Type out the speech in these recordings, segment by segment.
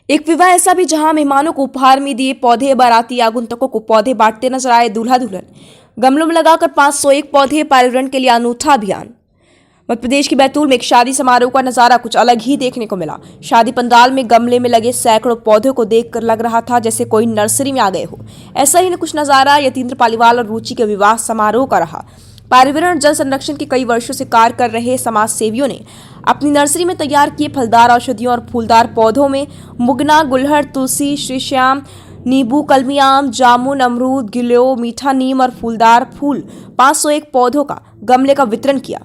एक विवाह ऐसा भी जहां मेहमानों को उपहार में दिए पौधे, बाराती आगंतुकों को पौधे बांटते नजर आए दूल्हा दुल्हन। गमलों में लगाकर 501 पौधे, पर्यावरण के लिए अनूठा अभियान। मध्य प्रदेश के बैतूल में एक शादी समारोह का नजारा कुछ अलग ही देखने को मिला। शादी पंडाल में गमले में लगे सैकड़ों पौधों को देखकर लग रहा था जैसे कोई नर्सरी में आ गए हो। ऐसा ही कुछ नजारा यतीन्द्र पालीवाल और रुचि के विवाह समारोह का रहा। पर्यावरण और जल संरक्षण के कई वर्षों से कार्य कर रहे समाज सेवियों ने अपनी नर्सरी में तैयार किए फलदार औषधियों और फूलदार पौधों में मुगना, गुलहड़, तुलसी, श्रीश्याम, नींबू, कलमी आम, जामुन, अमरूद, गिलोय, मीठा नीम और फूलदार फूल 501 पौधों का गमले का वितरण किया।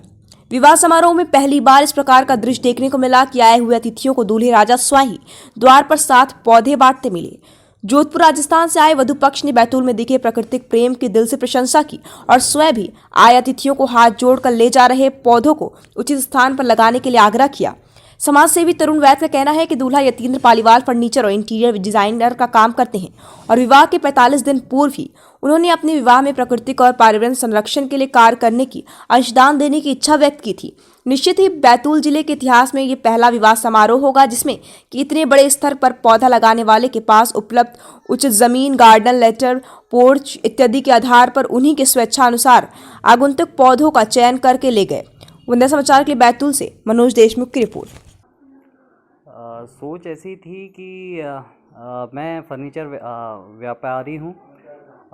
विवाह समारोह में पहली बार इस प्रकार का दृश्य देखने को मिला कि आए हुए अतिथियों को दूल्हे राजा स्वाही द्वार पर 7 पौधे बांटते मिले। जोधपुर राजस्थान से आए वधु पक्ष ने बैतूल में दिखे प्राकृतिक प्रेम की दिल से प्रशंसा की और स्वयं भी आए अतिथियों को हाथ जोड़कर ले जा रहे पौधों को उचित स्थान पर लगाने के लिए आग्रह किया। समाज सेवी तरुण वैद का कहना है कि दूल्हा यतीन्द्र पालीवाल फर्नीचर और इंटीरियर डिजाइनर का काम करते हैं और विवाह के 45 दिन पूर्व ही उन्होंने अपने विवाह में प्राकृतिक और पर्यावरण संरक्षण के लिए कार्य करने की, अंशदान देने की इच्छा व्यक्त की थी। निश्चित ही बैतूल जिले के इतिहास में ये पहला विवाह समारोह होगा जिसमें कि इतने बड़े स्तर पर पौधा लगाने वाले के पास उपलब्ध उचित जमीन, गार्डन, लेटर, पोर्च इत्यादि के आधार पर उन्हीं के स्वेच्छा अनुसार आगंतुक पौधों का चयन करके ले गए। वंदना समाचार के लिए बैतूल से मनोज देशमुख की रिपोर्ट। सोच ऐसी थी कि मैं फर्नीचर व्यापारी हूँ।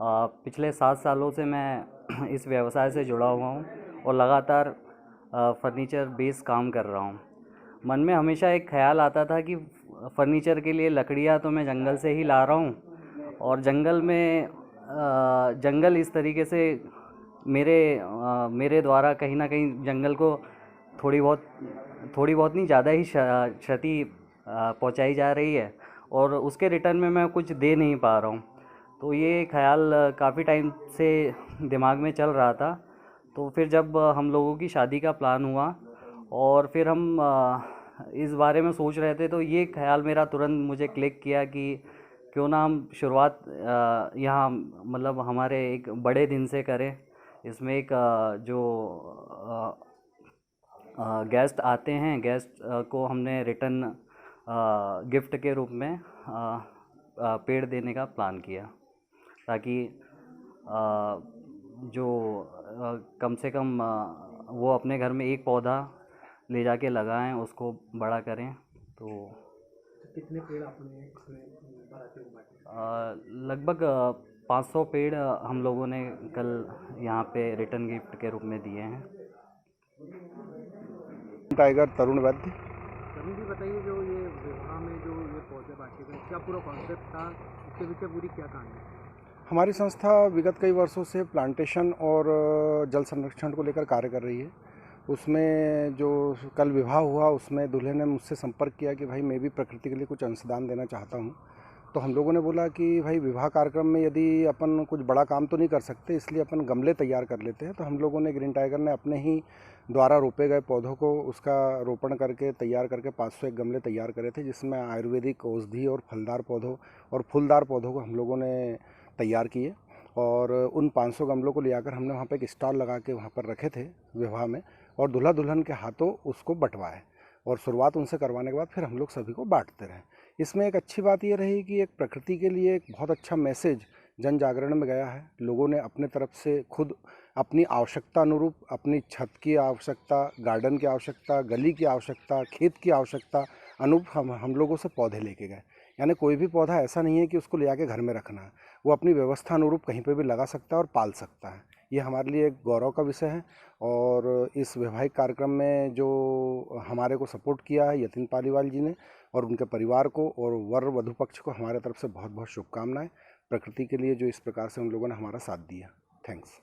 पिछले 7 सालों से मैं इस व्यवसाय से जुड़ा हुआ हूँ और लगातार फर्नीचर बेस काम कर रहा हूँ। मन में हमेशा एक ख्याल आता था कि फर्नीचर के लिए लकड़ियाँ तो मैं जंगल से ही ला रहा हूँ और जंगल इस तरीके से मेरे द्वारा कहीं ना कहीं जंगल को थोड़ी बहुत नहीं, ज़्यादा ही क्षति पहुंचाई जा रही है और उसके रिटर्न में मैं कुछ दे नहीं पा रहा हूं। तो ये ख्याल काफ़ी टाइम से दिमाग में चल रहा था। तो फिर जब हम लोगों की शादी का प्लान हुआ और फिर हम इस बारे में सोच रहे थे तो ये ख्याल मेरा तुरंत मुझे क्लिक किया कि क्यों ना हम शुरुआत यहाँ मतलब हमारे एक बड़े दिन से करें। इसमें एक जो गेस्ट आते हैं, गेस्ट को हमने रिटर्न गिफ्ट के रूप में पेड़ देने का प्लान किया ताकि जो कम से कम वो अपने घर में एक पौधा ले जाके लगाएं, उसको बड़ा करें। तो कितने पेड़ आपने इसमें बारातियों को बांटे? लगभग 500 पेड़ हम लोगों ने कल यहाँ पे रिटर्न गिफ्ट के रूप में दिए हैं। टाइगर तरुण वैद्य। तरुण जी बताइए, जो ये विवाह में जो ये पौधे बांटे गए, क्या पूरा कॉन्सेप्ट था, इसके पीछे पूरी क्या कहानी है? हमारी संस्था विगत कई वर्षों से प्लांटेशन और जल संरक्षण को लेकर कार्य कर रही है। उसमें जो कल विवाह हुआ उसमें दूल्हे ने मुझसे संपर्क किया कि भाई मैं भी प्रकृति के लिए कुछ अंशदान देना चाहता हूँ। तो हम लोगों ने बोला कि भाई विवाह कार्यक्रम में यदि अपन कुछ बड़ा काम तो नहीं कर सकते, इसलिए अपन गमले तैयार कर लेते हैं। तो हम लोगों ने ग्रीन टाइगर ने अपने ही द्वारा रोपे गए पौधों को उसका रोपण करके तैयार करके 501 गमले तैयार करे थे, जिसमें आयुर्वेदिक औषधि और फलदार पौधों और फूलदार पौधों को हम लोगों ने तैयार किए। और उन 500 गमलों को ले आकर हमने वहाँ पे एक स्टॉल लगा के वहाँ पर रखे थे विवाह में, और दूल्हा दुल्हन के हाथों उसको बंटवाए और शुरुआत उनसे करवाने के बाद फिर हम लोग सभी को बांटते रहे। इसमें एक अच्छी बात ये रही कि एक प्रकृति के लिए एक बहुत अच्छा मैसेज जन जागरण में गया है। लोगों ने अपने तरफ से खुद अपनी आवश्यकता अनुरूप, अपनी छत की आवश्यकता, गार्डन की आवश्यकता, गली की आवश्यकता, खेत की आवश्यकता अनुरूप हम लोगों से पौधे लेके गए। यानी कोई भी पौधा ऐसा नहीं है कि उसको ले आके घर में रखना है, वो अपनी व्यवस्था अनुरूप कहीं पे भी लगा सकता है और पाल सकता है। ये हमारे लिए एक गौरव का विषय है। और इस वैवाहिक कार्यक्रम में जो हमारे को सपोर्ट किया है यतीन्द्र पालीवाल जी ने और उनके परिवार को और वर वधु पक्ष को हमारे तरफ से बहुत बहुत शुभकामनाएं। प्रकृति के लिए जो इस प्रकार से उन लोगों ने हमारा साथ दिया, थैंक्स।